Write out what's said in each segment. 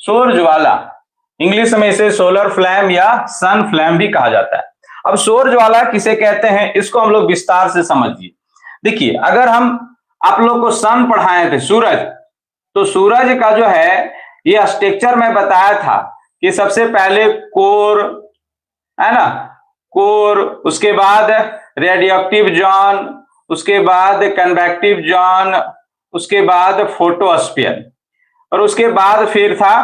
सौर ज्वाला, इंग्लिश में इसे सोलर फ्लैम या सन फ्लैम भी कहा जाता है। अब सौर ज्वाला किसे कहते हैं इसको हम लोग विस्तार से समझिए। देखिए, अगर हम आप लोग को सन पढ़ाए थे सूरज, तो सूरज का जो है ये स्ट्रक्चर में बताया था कि सबसे पहले कोर, है ना, कोर, उसके बाद रेडियोएक्टिव जोन, उसके बाद कन्वेक्टिव जोन, उसके बाद फोटोस्फीयर, और उसके बाद फिर था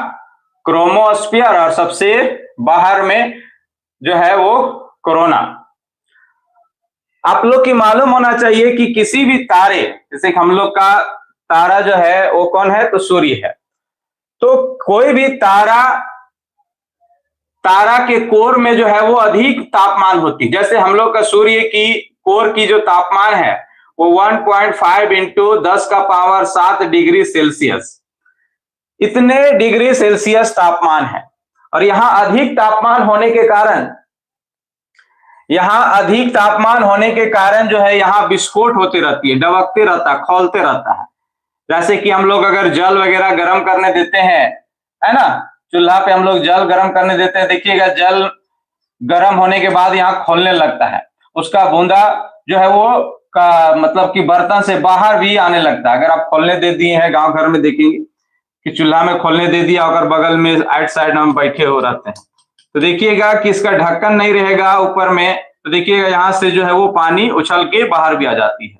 क्रोमोस्फीयर, और सबसे बाहर में जो है वो कोरोना। आप लोग की मालूम होना चाहिए कि किसी भी तारे, जैसे हम लोग का तारा जो है वो कौन है, तो सूर्य है। तो कोई भी तारा, तारा के कोर में जो है वो अधिक तापमान होती है। जैसे हम लोग का सूर्य की कोर की जो तापमान है वो 1.5 इंटू 10⁻7 डिग्री सेल्सियस, इतने डिग्री सेल्सियस तापमान है। और यहां अधिक तापमान होने के कारण, जो है यहाँ विस्फोट होती रहती है, डबकते रहता है, खौलते रहता है। जैसे कि हम लोग अगर जल वगैरह गर्म करने देते हैं, है ना, चूल्हा पे हम लोग जल गर्म करने देते हैं, देखिएगा जल गर्म होने के बाद यहाँ खोलने लगता है, उसका बूंदा जो है वो का मतलब कि बर्तन से बाहर भी आने लगता है। अगर आप खोलने दे दिए हैं, गांव घर में देखेंगे कि चूल्हा में खोलने दे दिया, अगर बगल में आइट साइड में बैठे हो रहते हैं, तो देखिएगा कि इसका ढक्कन नहीं रहेगा ऊपर में, तो देखिएगा यहाँ से जो है वो पानी उछल के बाहर भी आ जाती है,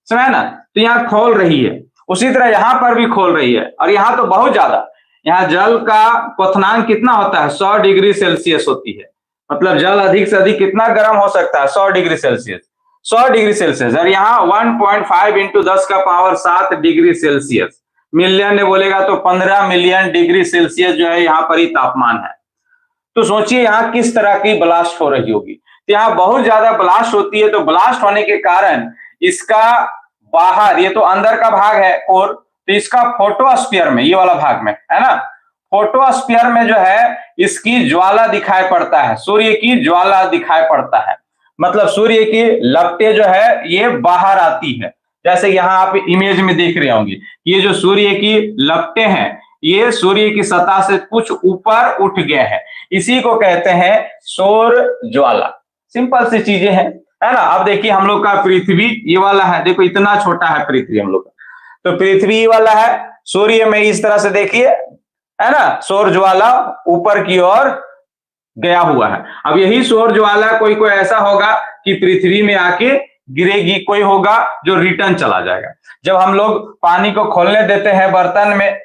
समझे ना। तो यहाँ खोल रही है, उसी तरह यहाँ पर भी खोल रही है, और यहाँ तो बहुत ज्यादा, यहाँ जल का क्वथनांक कितना होता है, 100 डिग्री सेल्सियस होती है। मतलब जल अधिक से अधिक कितना गर्म हो सकता है, 100 डिग्री सेल्सियस, 100 डिग्री सेल्सियस। और यहाँ 1.5 इंटू 10⁻7 डिग्री सेल्सियस, मिलियन ने बोलेगा तो 15 मिलियन डिग्री सेल्सियस जो है यहाँ पर ही तापमान है। तो सोचिए यहाँ किस तरह की ब्लास्ट हो रही होगी। तो यहाँ बहुत ज्यादा ब्लास्ट होती है। तो ब्लास्ट होने के कारण इसका बाहर, ये तो अंदर का भाग है कोर, तो इसका फोटोस्फीयर में, ये वाला भाग में, है ना, फोटोस्फीयर में जो है इसकी ज्वाला दिखाई पड़ता है, सूर्य की ज्वाला दिखाई पड़ता है। मतलब सूर्य की लपटें जो है ये बाहर आती है। जैसे यहाँ आप इमेज में देख रहे होंगे, ये जो सूर्य की लपटें हैं ये सूर्य की सतह से कुछ ऊपर उठ गए हैं, इसी को कहते हैं सौर ज्वाला। सिंपल सी चीजें हैं, है ना। अब देखिए हम लोग का पृथ्वी ये वाला है, देखो इतना छोटा है पृथ्वी हम लोग का, तो पृथ्वी वाला है, सूर्य में इस तरह से देखिए, है ना, सौर ज्वाला ऊपर की ओर गया हुआ है। अब यही सौर ज्वाला कोई कोई ऐसा होगा कि पृथ्वी में आके गिरेगी, कोई होगा जो रिटर्न चला जाएगा। जब हम लोग पानी को खोलने देते हैं बर्तन में,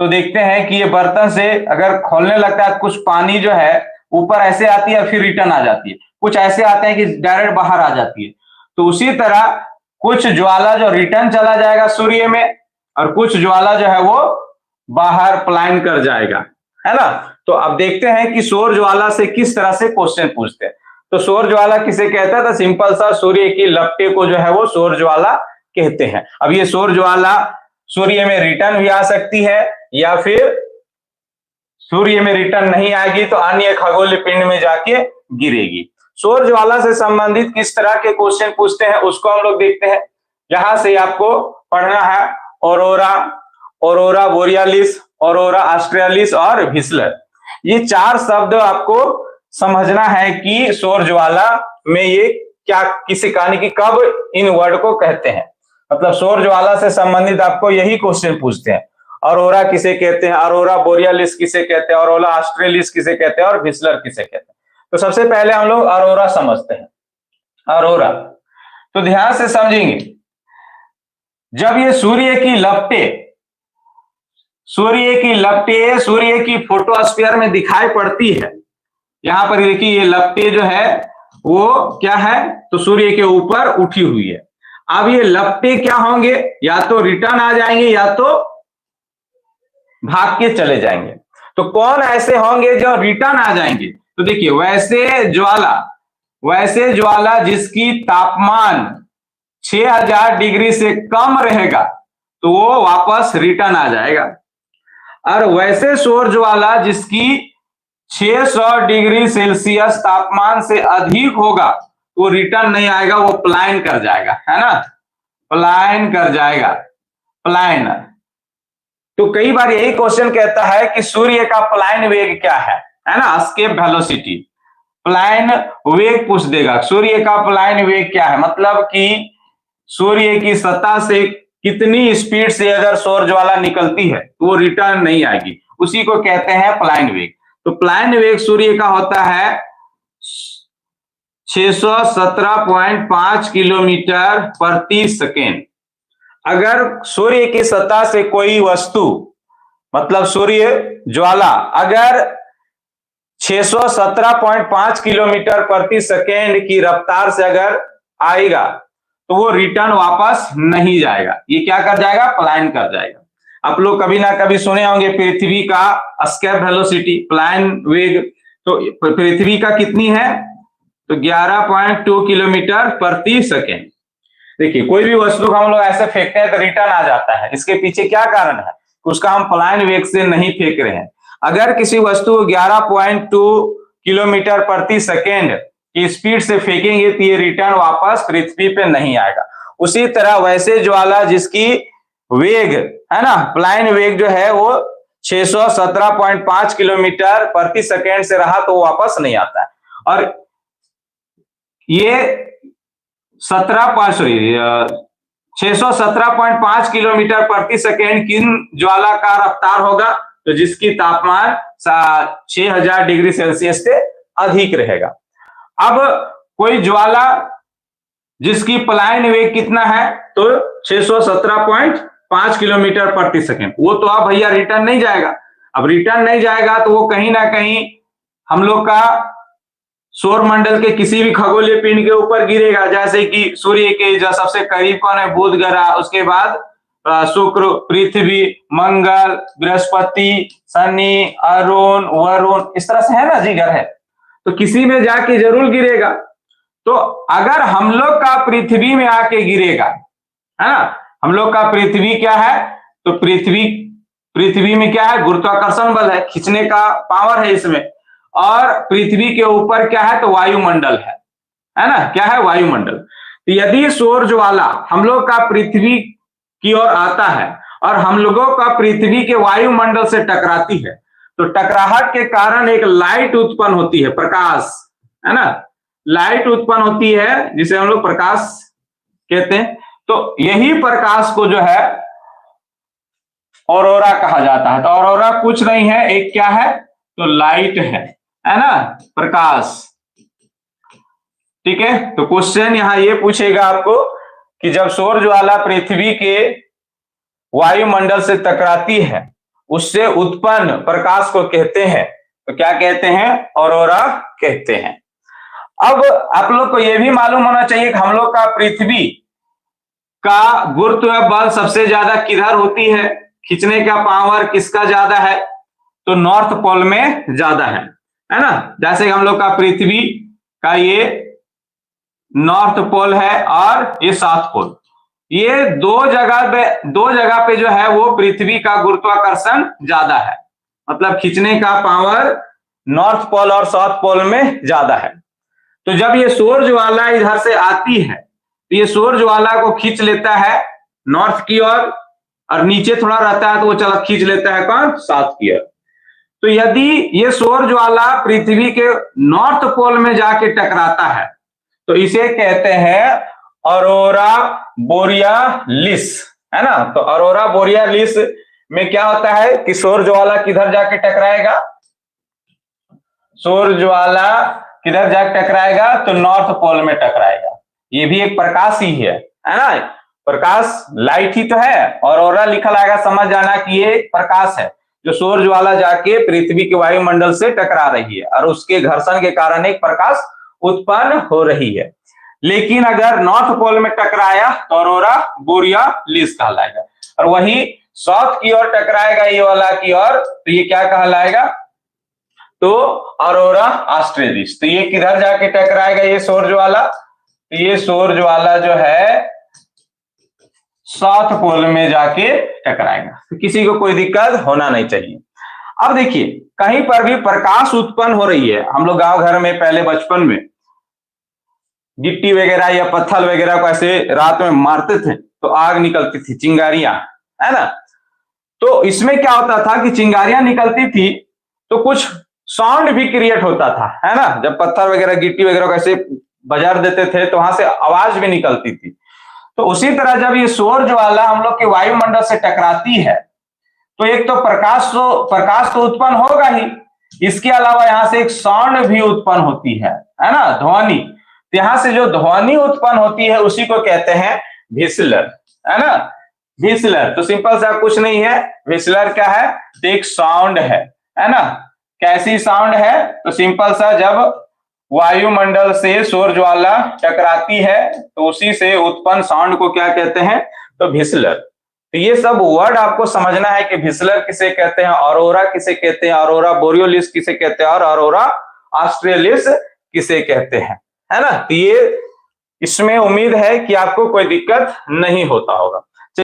तो देखते हैं कि ये बर्तन से अगर खोलने लगता है, कुछ पानी जो है ऊपर ऐसे आती है फिर रिटर्न आ जाती है, कुछ ऐसे आते हैं कि डायरेक्ट बाहर आ जाती है। तो उसी तरह कुछ ज्वाला जो रिटर्न चला जाएगा सूर्य में, और कुछ ज्वाला जो है वो बाहर पलायन कर जाएगा, है ना। तो अब देखते हैं कि सौर ज्वाला से किस तरह से क्वेश्चन पूछते हैं। तो सौर ज्वाला किसे कहता है, तो सिंपल सा सूर्य की लपटे को जो है वो सौर ज्वाला कहते हैं। अब ये सौर ज्वाला सूर्य में रिटर्न भी आ सकती है, या फिर सूर्य में रिटर्न नहीं आएगी तो अन्य खगोलीय पिंड में जाके गिरेगी। सौर ज्वाला से संबंधित किस तरह के क्वेश्चन पूछते हैं उसको हम लोग देखते हैं। यहां से आपको पढ़ना है aurora, aurora borealis, aurora australis और व्हिस्लर। ये चार शब्द आपको समझना है कि सौर ज्वाला में ये क्या, किसी कहानी की कब इन वर्ड को कहते हैं। मतलब सौर ज्वाला से संबंधित आपको यही क्वेश्चन पूछते हैं। ऑरोरा किसे कहते हैं, ऑरोरा बोरियालिस किसे कहते हैं, ऑरोरा ऑस्ट्रेलिस किसे कहते हैं, और व्हिस्लर किसे कहते हैं। तो सबसे पहले हम लोग ऑरोरा समझते हैं। ऑरोरा, तो ध्यान से समझेंगे, जब ये सूर्य की फोटोस्फीयर में दिखाई पड़ती है, यहां पर देखिए ये लपटें जो है वो क्या है, तो सूर्य के ऊपर उठी हुई है। अब ये लपटें क्या होंगे, या तो रिटर्न आ जाएंगे या तो भाग के चले जाएंगे। तो कौन ऐसे होंगे जो रिटर्न आ जाएंगे, तो देखिए वैसे ज्वाला जिसकी तापमान 6000 डिग्री से कम रहेगा तो वो वापस रिटर्न आ जाएगा। और वैसे सौर ज्वाला जिसकी 600 डिग्री सेल्सियस तापमान से अधिक होगा वो रिटर्न नहीं आएगा, वो पलायन कर जाएगा, है ना, पलायन कर जाएगा, पलायन। तो कई बार यही क्वेश्चन कहता है कि सूर्य का पलायन वेग क्या है ना, एस्केप वेलोसिटी, पलायन वेग पूछ देगा। सूर्य का पलायन वेग क्या है, मतलब कि सूर्य की सतह से कितनी स्पीड से अगर सौर ज्वाला निकलती है तो वो रिटर्न नहीं आएगी, उसी को कहते हैं पलायन वेग। तो पलायन वेग सूर्य का होता है 617.5 किलोमीटर प्रति सेकेंड। अगर सूर्य की सतह से कोई वस्तु, मतलब सूर्य ज्वाला, अगर 617.5 किलोमीटर प्रति सेकेंड की रफ्तार से अगर आएगा तो वो रिटर्न वापस नहीं जाएगा, ये क्या कर जाएगा, पलायन कर जाएगा। आप लोग कभी ना कभी सुने होंगे पृथ्वी का एस्केप वेलोसिटी, पलायन वेग। तो पृथ्वी का कितनी है, तो 11.2 किलोमीटर प्रति सेकेंड। देखिए कोई भी वस्तु को हम लोग ऐसे फेंकते हैं तो रिटर्न आ जाता है, इसके पीछे क्या कारण है, उसका हम पलायन वेग से नहीं फेंक रहे हैं। अगर किसी वस्तु को 11.2 किलोमीटर प्रति सेकेंड की स्पीड से फेंकेंगे तो ये रिटर्न वापस पृथ्वी पे नहीं आएगा। उसी तरह वैसे ज्वाला जिसकी वेग है ना, पलायन वेग जो है वो 617.5 किलोमीटर प्रति सेकेंड से रहा तो वापस नहीं आता है। और ये 617.5 किलोमीटर प्रति सेकेंड किन ज्वाला का रफ्तार होगा, तो जिसकी तापमान 6000 डिग्री सेल्सियस से अधिक रहेगा। अब कोई ज्वाला जिसकी पलायन वेग कितना है, तो 617.5 किलोमीटर प्रति सेकेंड, वो तो अब भैया रिटर्न नहीं जाएगा। अब रिटर्न नहीं जाएगा तो वो कहीं ना कहीं हम लोग का सौर मंडल के किसी भी खगोलीय पिंड के ऊपर गिरेगा, जैसे कि सूर्य के जो सबसे करीब कौन है, बुध ग्रह, उसके बाद शुक्र, पृथ्वी, मंगल, बृहस्पति, शनि, अरुण, वरुण, इस तरह से है ना जी ग्रह, तो किसी में जाके जरूर गिरेगा। तो अगर हम लोग का पृथ्वी में आके गिरेगा, है ना, हम लोग का पृथ्वी क्या है, तो पृथ्वी में क्या है, गुरुत्वाकर्षण बल है, खींचने का पावर है इसमें। और पृथ्वी के ऊपर क्या है, तो वायुमंडल है ना, क्या है, वायुमंडल। तो यदि सौर ज्वाला हम लोग का पृथ्वी की ओर आता है और हम लोगों का पृथ्वी के वायुमंडल से टकराती है, तो टकराहट के कारण एक लाइट उत्पन्न होती है, प्रकाश, है ना, लाइट उत्पन्न होती है जिसे हम लोग प्रकाश कहते हैं। तो यही प्रकाश को जो है ऑरोरा कहा जाता है। तो ऑरोरा कुछ नहीं है, एक क्या है, तो लाइट है ना, प्रकाश। ठीक है, तो क्वेश्चन यहां ये पूछेगा आपको कि जब सौर ज्वाला पृथ्वी के वायुमंडल से टकराती है, उससे उत्पन्न प्रकाश को कहते हैं, तो क्या कहते हैं, ऑरोरा कहते हैं। अब आप लोग को यह भी मालूम होना चाहिए कि हम लोग का पृथ्वी का गुरुत्व बल सबसे ज्यादा किधर होती है, खींचने का पावर किसका ज्यादा है, तो नॉर्थ पोल में ज्यादा है ना। जैसे हम लोग का पृथ्वी का ये नॉर्थ पोल है और ये साउथ पोल, ये दो जगह पे जो है वो पृथ्वी का गुरुत्वाकर्षण ज्यादा है, मतलब खींचने का पावर नॉर्थ पोल और साउथ पोल में ज्यादा है। तो जब ये सौर ज्वाला इधर से आती है तो ये सौर ज्वाला को खींच लेता है नॉर्थ की ओर, और नीचे थोड़ा रहता है तो वो चला खींच लेता है कौन, साउथ की ओर। तो यदि ये सौर ज्वाला पृथ्वी के नॉर्थ पोल में जाके टकराता है तो इसे कहते हैं ऑरोरा बोरियालिस, है ना। तो ऑरोरा बोरियालिस में क्या होता है कि सौर ज्वाला किधर जाके टकराएगा, सौर ज्वाला किधर जाके टकराएगा, तो नॉर्थ पोल में टकराएगा। ये भी एक प्रकाश ही है ना, प्रकाश लाइट ही तो है, और ऑरोरा लिखा आएगा, समझ जाना कि ये प्रकाश है जो सौर ज्वाला जाके पृथ्वी के वायुमंडल से टकरा रही है और उसके घर्षण के कारण एक प्रकाश उत्पन्न हो रही है। लेकिन अगर नॉर्थ पोल में टकराया तो ऑरोरा बोरियालिस कहलाएगा, और वही साउथ की ओर टकराएगा ये वाला की ओर, तो ये क्या कहलाएगा, तो ऑरोरा ऑस्ट्रेलिस। तो ये किधर जाके टकराएगा, ये सौर ज्वाला, तो ये सौर ज्वाला जो है साउथ पोल में जाके टकराएगा। तो किसी को कोई दिक्कत होना नहीं चाहिए। अब देखिए कहीं पर भी प्रकाश उत्पन्न हो रही है, हम लोग गांव घर में पहले बचपन में गिट्टी वगैरह या पत्थर वगैरह को ऐसे रात में मारते थे तो आग निकलती थी, चिंगारियां, है ना। तो इसमें क्या होता था कि चिंगारियां निकलती थी तो कुछ साउंड भी क्रिएट होता था, है ना, जब पत्थर वगैरह गिट्टी वगैरह कैसे बजार देते थे तो वहां से आवाज भी निकलती थी। तो उसी तरह जब ये सौर ज्वाला हम लोग के वायुमंडल से टकराती है तो एक तो प्रकाश तो उत्पन्न होगा ही, इसके अलावा यहां से एक साउंड भी उत्पन्न होती है ना, ध्वनि। तो यहां से जो ध्वनि उत्पन्न होती है उसी को कहते हैं व्हिसलर, है ना, व्हिसलर। तो सिंपल सा कुछ नहीं है, व्हिसलर क्या है, तो एक साउंड है ना। कैसी साउंड है, तो सिंपल सा जब वायुमंडल से सौर ज्वाला टकराती है तो उसी से उत्पन्न साउंड को क्या कहते हैं, तो व्हिसलर। तो ये सब वर्ड आपको समझना है कि व्हिसलर किसे कहते हैं, ऑरोरा किसे कहते हैं, ऑरोरा बोरियोलिस किसे कहते हैं और ऑरोरा ऑस्ट्रेलिस किसे कहते हैं, है ना। तो ये इसमें उम्मीद है कि आपको कोई दिक्कत नहीं होता होगा।